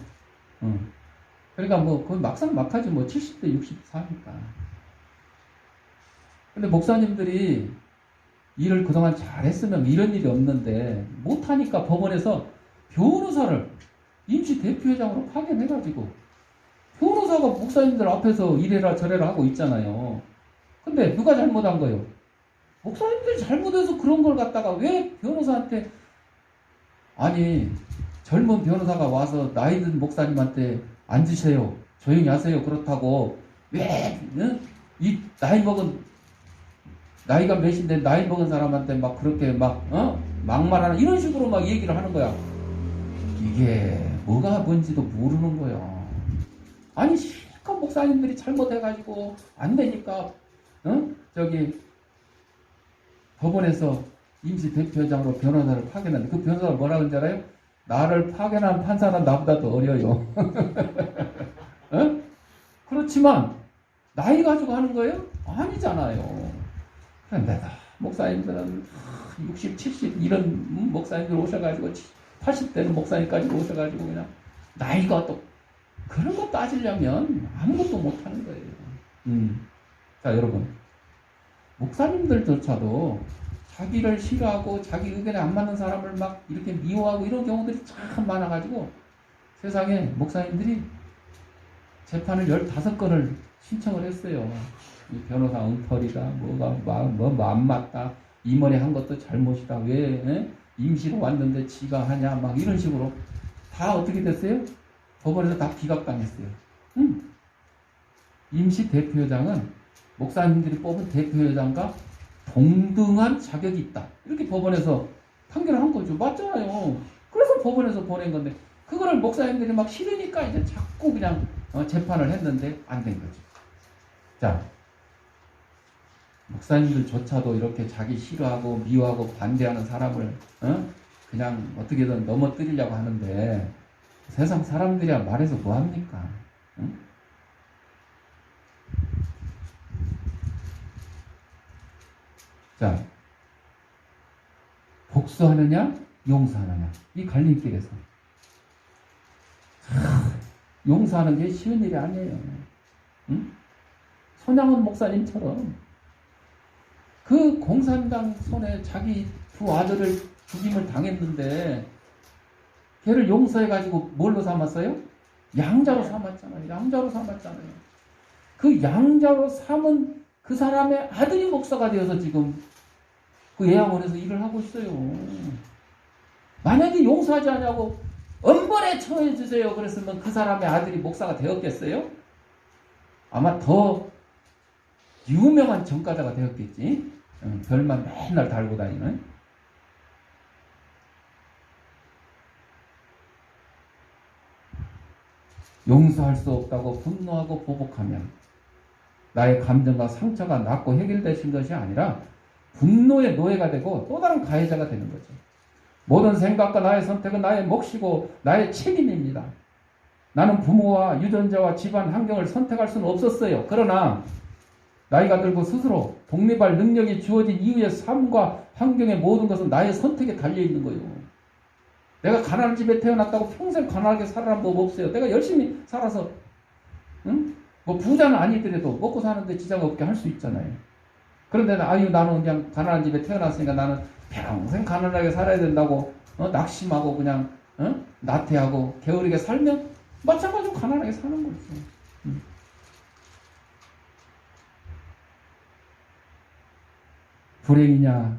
그러니까 그건 막상 막하지 70대 64니까. 근데 목사님들이 일을 그동안 잘했으면 이런 일이 없는데 못하니까 법원에서 변호사를 임시 대표회장으로 파견해가지고 변호사가 목사님들 앞에서 이래라 저래라 하고 있잖아요. 근데 누가 잘못한 거예요? 목사님들이 잘못해서 그런 걸 갖다가 왜 변호사한테 아니 젊은 변호사가 와서 나이 든 목사님한테 앉으세요. 조용히 하세요. 그렇다고 왜 이 나이가 몇인데 나이 먹은 사람한테 막 그렇게 막말하는 이런 식으로 막 얘기를 하는 거야. 이게 뭐가 뭔지도 모르는 거야. 아니 실컷 목사님들이 잘못해가지고 안 되니까 법원에서 임시 대표장으로 변호사를 파견했는데 그 변호사가 뭐라고 하는지 알아요? 나를 파견한 판사는 나보다 더 어려요. 그렇지만 나이 가지고 하는 거예요? 아니잖아요. 그런데 목사님들은 60, 70 이런 목사님들 오셔가지고 80대는 목사님까지 오셔가지고 그냥 나이가 또 그런 거 따지려면 아무것도 못하는 거예요. 자, 여러분, 목사님들조차도 자기를 싫어하고 자기 의견에 안 맞는 사람을 막 이렇게 미워하고 이런 경우들이 참 많아가지고 세상에 목사님들이 재판을 15건을 신청을 했어요. 이 변호사 엉터리다, 뭐가 안 맞다, 임원이 한 것도 잘못이다, 왜 임시로 왔는데 지가 하냐, 막 이런 식으로 다 어떻게 됐어요? 법원에서 다 기각당했어요. 임시 대표회장은 목사님들이 뽑은 대표회장과 동등한 자격이 있다. 이렇게 법원에서 판결을 한 거죠. 맞잖아요. 그래서 법원에서 보낸 건데 그거를 목사님들이 막 싫으니까 이제 자꾸 그냥 재판을 했는데 안 된 거죠. 자, 목사님들조차도 이렇게 자기 싫어하고 미워하고 반대하는 사람을 그냥 어떻게든 넘어뜨리려고 하는데 세상 사람들이야 말해서 뭐합니까? 자, 복수하느냐 용서하느냐 이 갈림길에서 용서하는 게 쉬운 일이 아니에요. 손양원 목사님처럼 그 공산당 손에 자기 두 아들을 죽임을 당했는데 걔를 용서해가지고 뭘로 삼았어요? 양자로 삼았잖아요. 양자로 삼았잖아요. 그 양자로 삼은 그 사람의 아들이 목사가 되어서 지금 그 예양원에서 일을 하고 있어요. 만약에 용서하지 않냐고 엄벌에 처해 주세요 그랬으면 그 사람의 아들이 목사가 되었겠어요? 아마 더 유명한 전과자가 되었겠지. 별만 맨날 달고 다니는. 용서할 수 없다고 분노하고 보복하면 나의 감정과 상처가 낫고 해결되신 것이 아니라 분노의 노예가 되고 또 다른 가해자가 되는 거죠. 모든 생각과 나의 선택은 나의 몫이고 나의 책임입니다. 나는 부모와 유전자와 집안 환경을 선택할 수는 없었어요. 그러나 나이가 들고 스스로 독립할 능력이 주어진 이후의 삶과 환경의 모든 것은 나의 선택에 달려있는 거예요. 내가 가난한 집에 태어났다고 평생 가난하게 살아난 법 없어요. 내가 열심히 살아서 뭐 부자는 아니더라도 먹고 사는데 지장 없게 할 수 있잖아요. 그런데 나는 그냥 가난한 집에 태어났으니까 나는 평생 가난하게 살아야 된다고 낙심하고 그냥 나태하고 게으르게 살면 마찬가지로 가난하게 사는 거죠. 불행이냐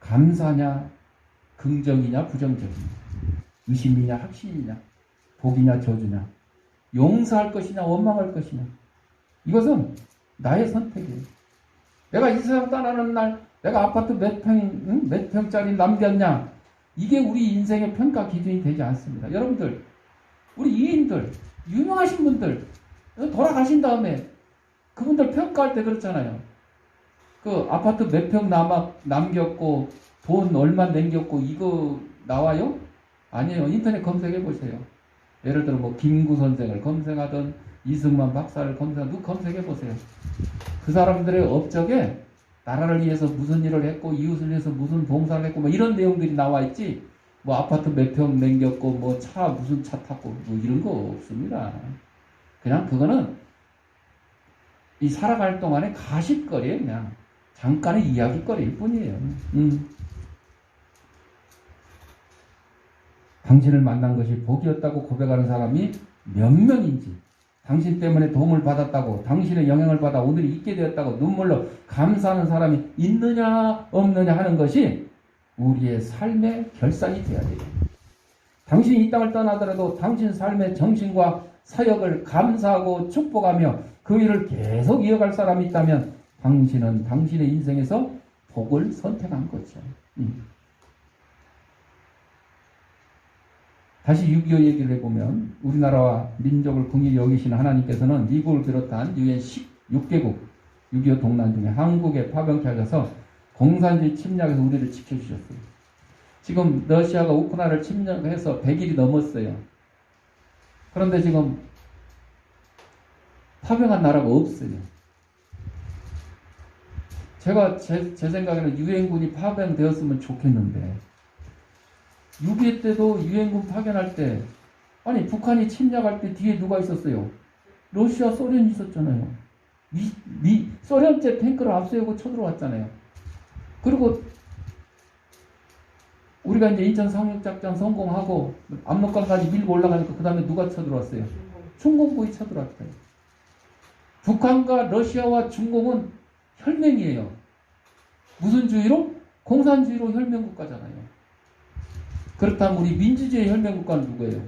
감사냐 긍정이냐 부정적이냐 의심이냐 확신이냐 복이냐 저주냐 용서할 것이냐 원망할 것이냐 이것은 나의 선택이에요. 내가 이 세상 떠나는 날 내가 아파트 몇 평짜리 남겼냐 이게 우리 인생의 평가 기준이 되지 않습니다. 여러분들 우리 이인들 유명하신 분들 돌아가신 다음에 그분들 평가할 때 그렇잖아요. 그 아파트 몇 평 남겼고 돈 얼마 남겼고 이거 나와요? 아니에요. 인터넷 검색해 보세요. 예를 들어 뭐 김구 선생을 검색하든 이승만 박사를 검색하든 검색해 보세요. 그 사람들의 업적에 나라를 위해서 무슨 일을 했고 이웃을 위해서 무슨 봉사를 했고 뭐 이런 내용들이 나와 있지 뭐 아파트 몇 평 남겼고 뭐 차 무슨 차 탔고 뭐 이런 거 없습니다. 그냥 그거는 이 살아갈 동안의 가십거리예요. 그냥 잠깐의 이야기거리일 뿐이에요. 당신을 만난 것이 복이었다고 고백하는 사람이 몇 명인지 당신 때문에 도움을 받았다고 당신의 영향을 받아 오늘이 있게 되었다고 눈물로 감사하는 사람이 있느냐 없느냐 하는 것이 우리의 삶의 결산이 되어야 돼요. 당신이 이 땅을 떠나더라도 당신 삶의 정신과 사역을 감사하고 축복하며 그 일을 계속 이어갈 사람이 있다면 당신은 당신의 인생에서 복을 선택한 거죠. 다시 6.25 얘기를 해보면 우리나라와 민족을 긍휼히 여기시는 하나님께서는 미국을 비롯한 유엔 16개국 6.25 동란 중에 한국에 파병케 하셔서 공산주의 침략에서 우리를 지켜주셨어요. 지금 러시아가 우크라이나를 침략해서 100일이 넘었어요. 그런데 지금 파병한 나라가 없어요. 제가 제 생각에는 유엔군이 파병되었으면 좋겠는데 6.25 때도 유엔군 파견할 때 아니 북한이 침략할 때 뒤에 누가 있었어요? 러시아, 소련이 있었잖아요. 소련제 탱크를 앞세우고 쳐들어왔잖아요. 그리고 우리가 이제 인천 상륙작전 성공하고 압록강까지 밀고 올라가니까 그 다음에 누가 쳐들어왔어요? 중공군이 쳐들어왔어요. 북한과 러시아와 중공은 혈맹이에요. 무슨 주의로? 공산주의로 혈맹국가잖아요. 그렇다면 우리 민주주의 혈맹국가는 누구예요?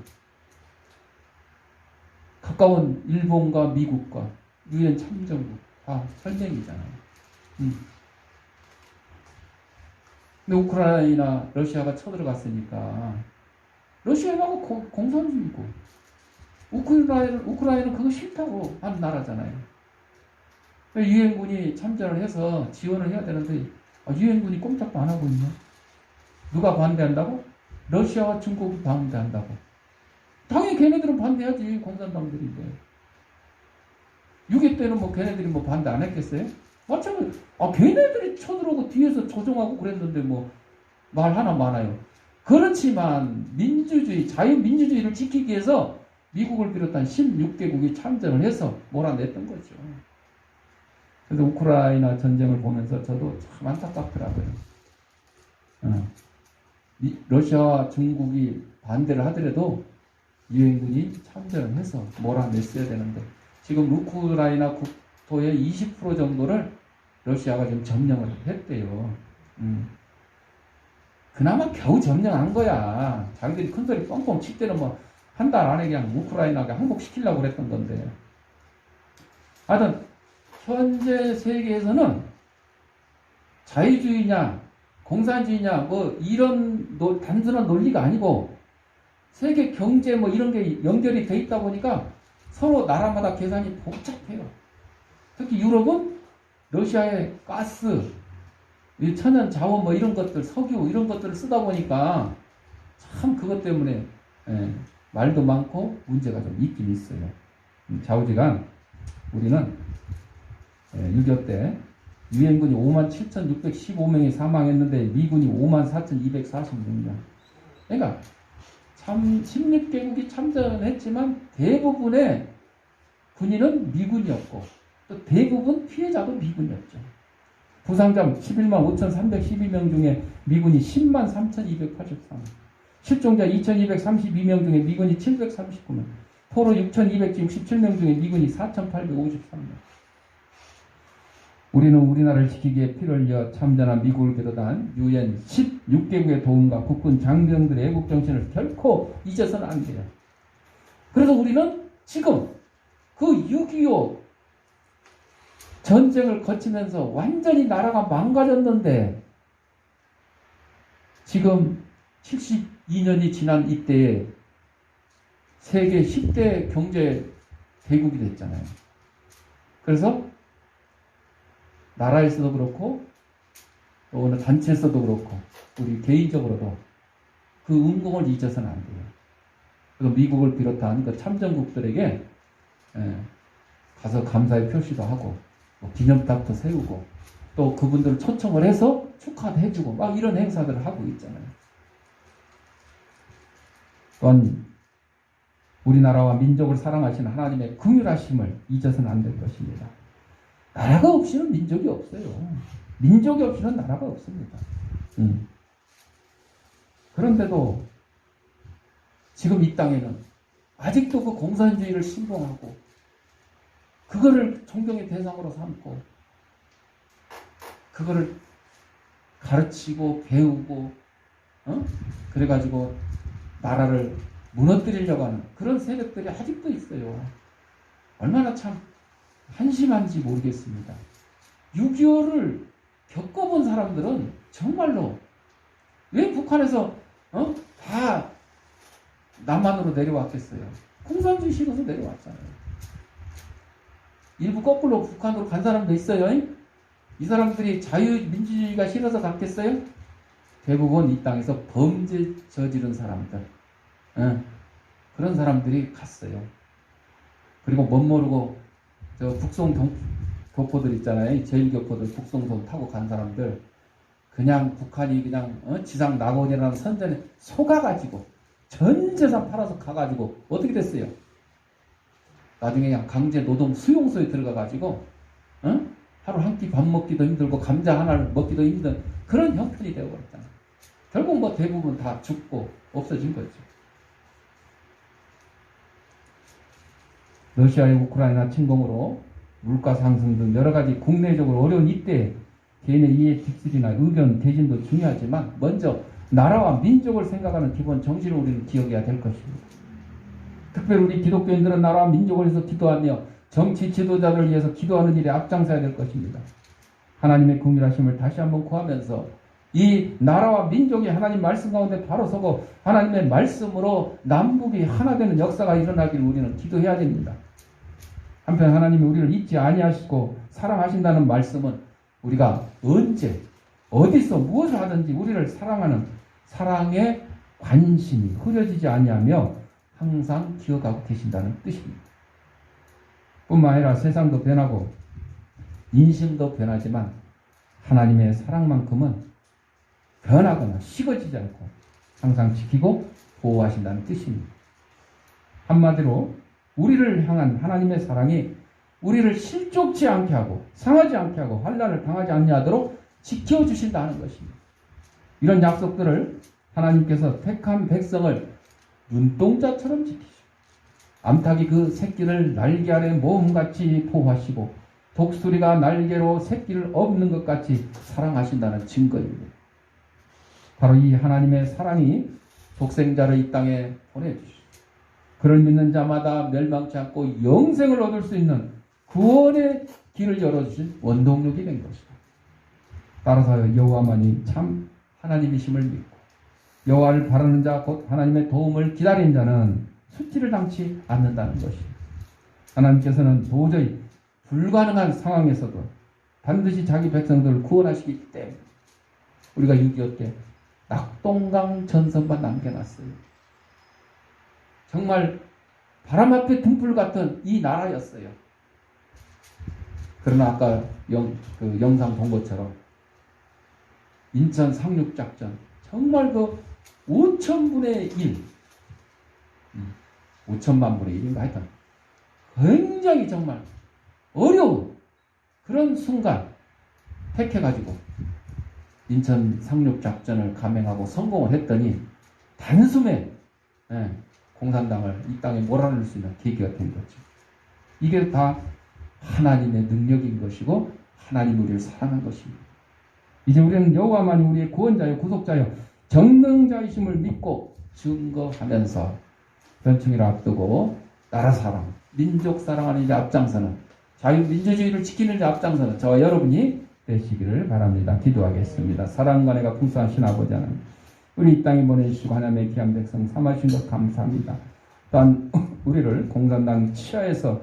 가까운 일본과 미국과 유엔 참전국 다 혈맹이잖아요. 근데 우크라이나 러시아가 쳐들어갔으니까 러시아가 공산주의고 우크라이나는 그거 싫다고 하는 나라잖아요. 유엔군이 참전을 해서 지원을 해야 되는데 유엔군이 꼼짝도 안 하고 있네. 누가 반대한다고? 러시아와 중국이 반대한다고. 당연히 걔네들은 반대하지. 공산당들인데. 6.25 때는 뭐 걔네들이 뭐 반대 안 했겠어요? 마찬가지. 걔네들이 쳐들어오고 뒤에서 조종하고 그랬는데 뭐 말 하나 많아요. 그렇지만 민주주의, 자유민주주의를 지키기 위해서 미국을 비롯한 16개국이 참전을 해서 몰아냈던 거죠. 그래서 우크라이나 전쟁을 보면서 저도 참 안타깝더라고요. 러시아와 중국이 반대를 하더라도 유엔군이 참전을 해서 몰아냈어야 되는데 지금 우크라이나 국토의 20% 정도를 러시아가 지금 점령을 했대요. 그나마 겨우 점령한 거야. 자기들이 큰소리 뻥뻥 칠 때는 뭐 한 달 안에 그냥 우크라이나가 항복시키려고 그랬던 건데. 하여튼 현재 세계에서는 자유주의냐 공산주의냐 뭐 이런 단순한 논리가 아니고 세계 경제 뭐 이런 게 연결이 돼 있다 보니까 서로 나라마다 계산이 복잡해요. 특히 유럽은 러시아의 가스, 천연 자원 뭐 이런 것들, 석유 이런 것들을 쓰다 보니까 참 그것 때문에 말도 많고 문제가 좀 있긴 있어요. 좌우지간 우리는 6.25 때 유엔군이 57,615명이 사망했는데 미군이 54,246명. 그러니까 참 16개국이 참전했지만 대부분의 군인은 미군이었고 또 대부분 피해자도 미군이었죠. 부상자 11만 5,312명 중에 미군이 10만 3,283명, 실종자 2,232명 중에 미군이 739명, 포로 6,267명 중에 미군이 4,853명. 우리는 우리나라를 지키기 위해 피를 흘려 참전한 미국을 비롯한 유엔 16개국의 도움과 국군 장병들의 애국정신을 결코 잊어서는 안 돼요. 그래서 우리는 지금 그 6.25 전쟁을 거치면서 완전히 나라가 망가졌는데 지금 72년이 지난 이때에 세계 10대 경제 대국이 됐잖아요. 그래서 나라에서도 그렇고 또 어느 단체에서도 그렇고 우리 개인적으로도 그 은공을 잊어서는 안 돼요. 그래서 미국을 비롯한 그 참전국들에게 가서 감사의 표시도 하고 기념탑도 세우고 또 그분들을 초청을 해서 축하도 해주고 막 이런 행사들을 하고 있잖아요. 또한 우리나라와 민족을 사랑하시는 하나님의 긍휼하심을 잊어서는 안 될 것입니다. 나라가 없이는 민족이 없어요. 민족이 없이는 나라가 없습니다. 그런데도 지금 이 땅에는 아직도 그 공산주의를 신봉하고 그거를 존경의 대상으로 삼고 그거를 가르치고 배우고 그래가지고 나라를 무너뜨리려고 하는 그런 세력들이 아직도 있어요. 얼마나 참 한심한지 모르겠습니다. 6.25를 겪어본 사람들은 정말로 왜 북한에서 다 남한으로 내려왔겠어요? 공산주의 싫어서 내려왔잖아요. 일부 거꾸로 북한으로 간 사람도 있어요. 이 사람들이 자유민주주의가 싫어서 갔겠어요? 대부분 이 땅에서 범죄 저지른 사람들 그런 사람들이 갔어요. 그리고 멋모르고 저 북송 교포들 있잖아요. 제일교포들 북송선 타고 간 사람들 그냥 북한이 그냥 지상 낙원이라는 선전에 속아가지고 전 재산 팔아서 가가지고 어떻게 됐어요? 나중에 그냥 강제 노동 수용소에 들어가가지고 하루 한 끼 밥 먹기도 힘들고 감자 하나를 먹기도 힘든 그런 형편이 되어버렸잖아요. 결국 뭐 대부분 다 죽고 없어진 거죠. 러시아의 우크라이나 침공으로 물가 상승 등 여러 가지 국내적으로 어려운 이때 개인의 이해 득실이나 의견 대진도 중요하지만 먼저 나라와 민족을 생각하는 기본 정신을 우리는 기억해야 될 것입니다. 특별히 우리 기독교인들은 나라와 민족을 위해서 기도하며 정치 지도자를 위해서 기도하는 일에 앞장서야 될 것입니다. 하나님의 긍휼하심을 다시 한번 구하면서 이 나라와 민족이 하나님 말씀 가운데 바로 서고 하나님의 말씀으로 남북이 하나 되는 역사가 일어나기를 우리는 기도해야 됩니다. 한편 하나님이 우리를 잊지 아니하시고 사랑하신다는 말씀은 우리가 언제 어디서 무엇을 하든지 우리를 사랑하는 사랑의 관심이 흐려지지 아니하며 항상 기억하고 계신다는 뜻입니다. 뿐만 아니라 세상도 변하고 인심도 변하지만 하나님의 사랑만큼은 변하거나 식어지지 않고 항상 지키고 보호하신다는 뜻입니다. 한마디로 우리를 향한 하나님의 사랑이 우리를 실족치 않게 하고 상하지 않게 하고 환난을 당하지 않게 하도록 지켜주신다는 것입니다. 이런 약속들을 하나님께서 택한 백성을 눈동자처럼 지키시고 암탉이 그 새끼를 날개 아래 모험같이 보호하시고 독수리가 날개로 새끼를 업는 것 같이 사랑하신다는 증거입니다. 바로 이 하나님의 사랑이 독생자를 이 땅에 보내주시고 그를 믿는 자마다 멸망치 않고 영생을 얻을 수 있는 구원의 길을 열어주신 원동력이 된 것이다. 따라서 여호와만이 참 하나님이심을 믿고 여호와를 바라는 자 곧 하나님의 도움을 기다리는 자는 수치를 당치 않는다는 것입니다. 하나님께서는 도저히 불가능한 상황에서도 반드시 자기 백성들을 구원하시기 때문에 우리가 6.25 때 낙동강 전선만 남겨놨어요. 정말 바람 앞에 등불 같은 이 나라였어요. 그러나 아까 영상 본 것처럼 인천 상륙작전 정말 그 5천분의 1 5천만 분의 1인가 하여튼 굉장히 정말 어려운 그런 순간 택해가지고 인천 상륙작전을 감행하고 성공을 했더니 단숨에 공산당을 이 땅에 몰아넣을 수 있는 계기가 된 거죠. 이게 다 하나님의 능력인 것이고 하나님 우리를 사랑한 것입니다. 이제 우리는 여호와만이 우리의 구원자요 구속자요 정능자이심을 믿고 증거하면서 변충일을 앞두고 나라 사랑, 민족 사랑하는 일에 앞장서는 자유민주주의를 지키는 데 앞장서는 저와 여러분이 되시기를 바랍니다. 기도하겠습니다. 사랑과 내가 풍성한 신아버지 하나님 우리 이 땅에 보내주시고 하나님의 귀한 백성 삼아주신 것 감사합니다. 또한 우리를 공산당 치하에서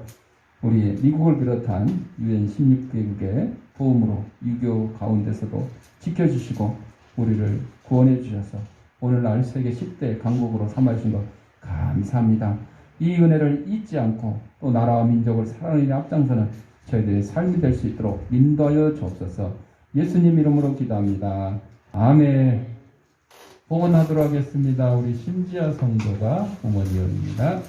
우리 미국을 비롯한 UN 16개국의 도움으로 유교 가운데서도 지켜주시고 우리를 구원해 주셔서 오늘날 세계 10대 강국으로 삼아주신 것 감사합니다. 이 은혜를 잊지 않고 또 나라와 민족을 사랑하는 일에 앞장서는 저희들의 삶이 될 수 있도록 인도하여 주옵소서. 예수님 이름으로 기도합니다. 아멘. 봉헌하도록 하겠습니다. 우리 심지아 성도가 봉헌위원입니다.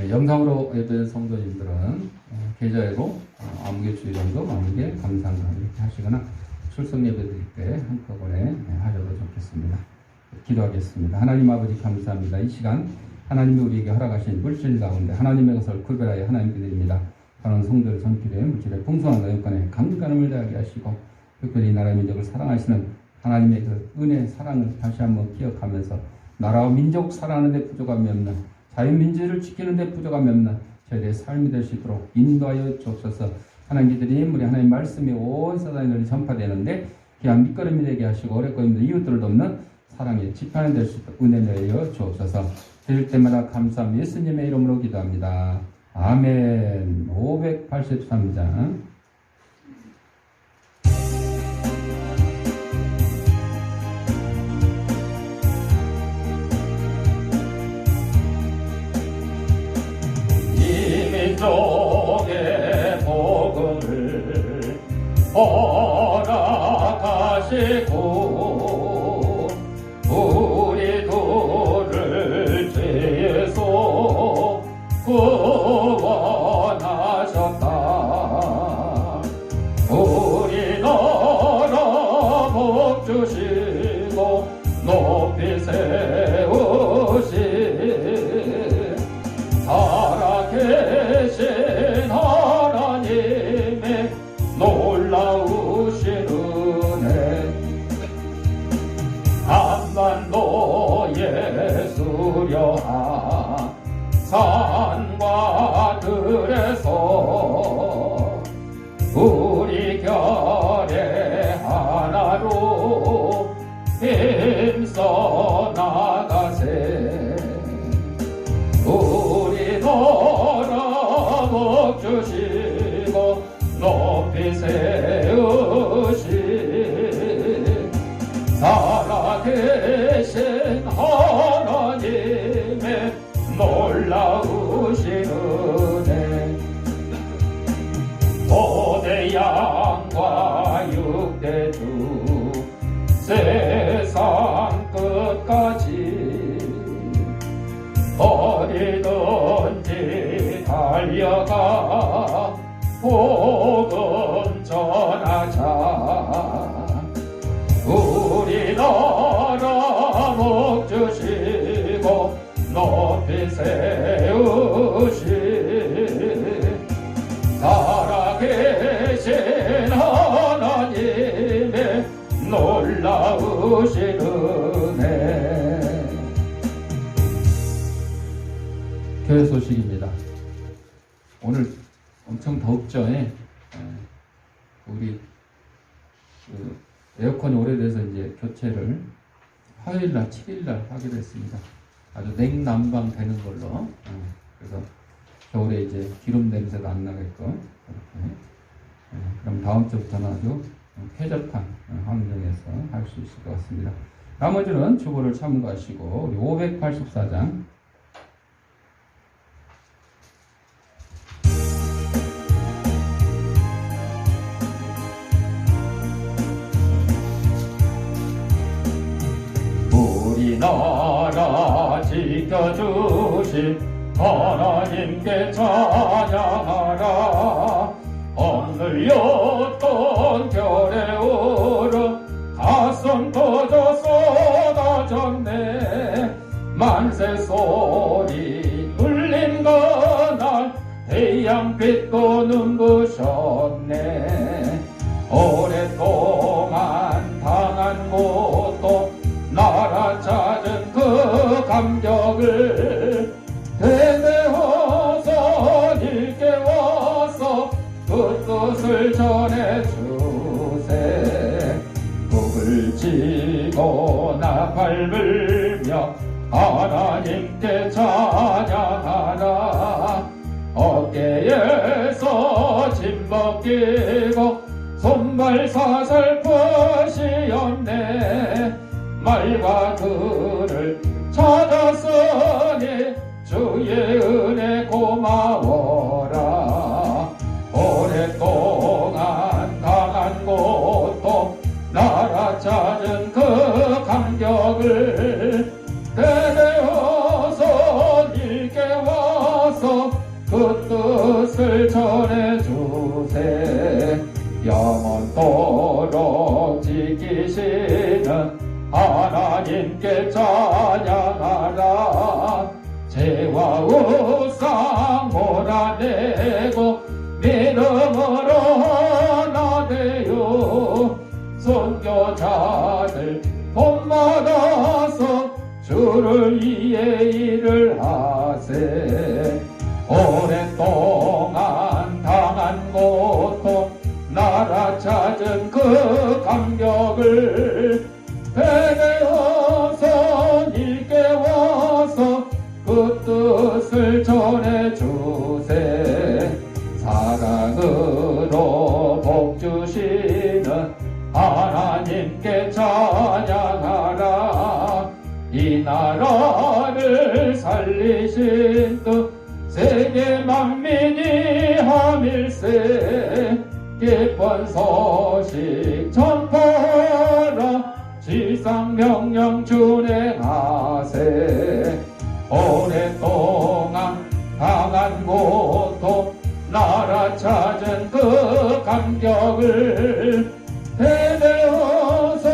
영상으로 예배된 성도님들은 계좌로 아무개 주일정도 만개 감상가 이렇게 하시거나 출석 예배 드릴 때 한꺼번에 하셔도 좋겠습니다. 기도하겠습니다. 하나님 아버지 감사합니다. 이 시간 하나님이 우리에게 허락하신 물질 가운데 하나님의 것을 구별하여 하나님께 드립니다. 바로 성도를 손길에 물질의 풍성한 영권에 강간음을 다하게 하시고 특별히 나라 민족을 사랑하시는 하나님의 그 은혜 사랑을 다시 한번 기억하면서 나라와 민족 사랑하는 데 부족함이 없는 자유민주주의를 지키는 데 부족함이 없는 저희들의 삶이 될 수 있도록 인도하여 주옵소서. 하나님 기들이 우리 하나님 말씀이 온 세상에 널리 전파되는데 귀한 밑거름이 되게 하시고 어렵고 힘든 이웃들을 돕는 사랑의 지판이 될 수 있도록 은혜 내려 주옵소서. 드릴 때마다 감사함 예수님의 이름으로 기도합니다. 아멘. 583장 이미 민족의 복음을 허락하시고 우리 도를 죄에서 구원하셨다. 우리 나라 복 주시고 높이 세우시 살아계신 하나님의 놀라우신 은혜 한반도 예수려한 산과 들에서 우리 결의 하나로 힘써 나가세. 우리 나라 복 주시고 높이 세우시 살아계신 하나님의 놀라우신 은혜 고대 양과 육대주 세상 끝까지 어디든지 달려가 복음 전하자. 우리나라 복 주시고 높이 세우시 살아계신 하나님의 놀라우신 은혜. 교회 소식입니다. 오늘 엄청 덥죠? 우리 에어컨이 오래돼서 이제 교체를 화요일날 7일날 하기로 했습니다. 아주 냉난방 되는 걸로. 그래서 겨울에 이제 기름 냄새도 안 나게끔 그렇게. 그럼 다음 주부터는 아주 쾌적한 환경에서 할 수 있을 것 같습니다. 나머지는 주보를 참고하시고 우리 584장 우리나라 지켜주신 하나님께 찬양하라. 억눌렸던 결에 오르 가슴 터져 쏟아졌네. 만세 소리 울린 그날 태양 빛고 눈부셨네. 오랫동안 당한 고통 나라 찾은 그 감격을 되뇌어서 일깨워서 그 뜻을 전해주세. 북을 치고 나팔 불며 하나님께 찬양하라. 어깨에서 짐 벗기고 손발 사살 푸시었네. 말과 글을 찾았으니 주의 은혜 고마워라. 오랫동안 당한 고통 나라 찾은 그 감격을 되뇌어서 일깨워서 그 뜻을 전해주세. 영원토록 지키시는 하나님께 찬양하라. 죄와 우상 몰아내고 믿음으로 하나 되어 선교자들 본받아서 주를 위해 일을 하세. 오랫동안 당한 고통 나라 찾은 그 감격을 되뇌어서 일깨워서 그 뜻을 전해주세. 세계 만민이 함일세 기쁜 소식 전파하라 지상명령 준행하세 오랫동안 당한 고통 나라 찾은 그 감격을 대대어서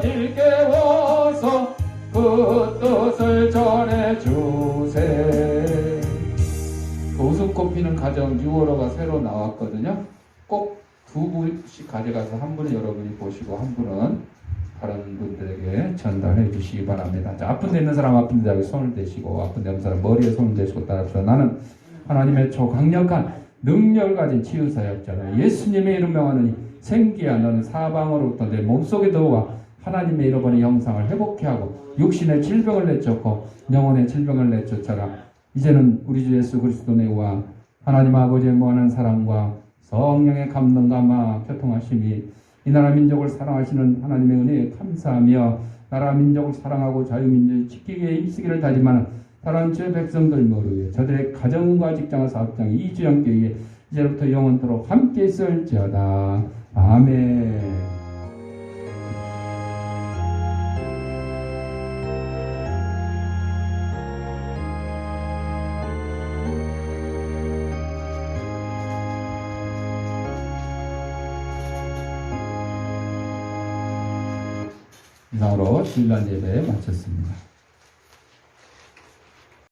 일깨워서 그 뜻을 전해주세. 웃음꽃 피는 가정 6월호가 새로 나왔거든요. 꼭 2부씩 가져가서 한 분은 여러분이 보시고 한 분은 다른 분들에게 전달해 주시기 바랍니다. 자, 아픈 데 있는 사람 아픈 데에 손을 대시고 아픈 데 있는 사람 머리에 손을 대시고 따라합시다. 나는 하나님의 초강력한 능력을 가진 치유사역자다. 예수님의 이름 명하느니 생기야 너는 사방으로부터 내 몸속에 들어와 하나님의 잃어버린 형상을 회복케 하고 육신의 질병을 내쫓고 영혼의 질병을 내쫓아라. 이제는 우리 주 예수 그리스도 내와 하나님 아버지의 무한한 사랑과 성령의 감동과 교통하심이 이 나라 민족을 사랑하시는 하나님의 은혜에 감사하며 나라 민족을 사랑하고 자유민주를 지키기 위해 힘쓰기를 다짐하는 다른 주의 백성들 모르게 저들의 가정과 직장과 사업장이 이주영교회에 이제부터 영원토록 함께 있을지어다. 아멘. 이상으로 주일날 예배 마쳤습니다.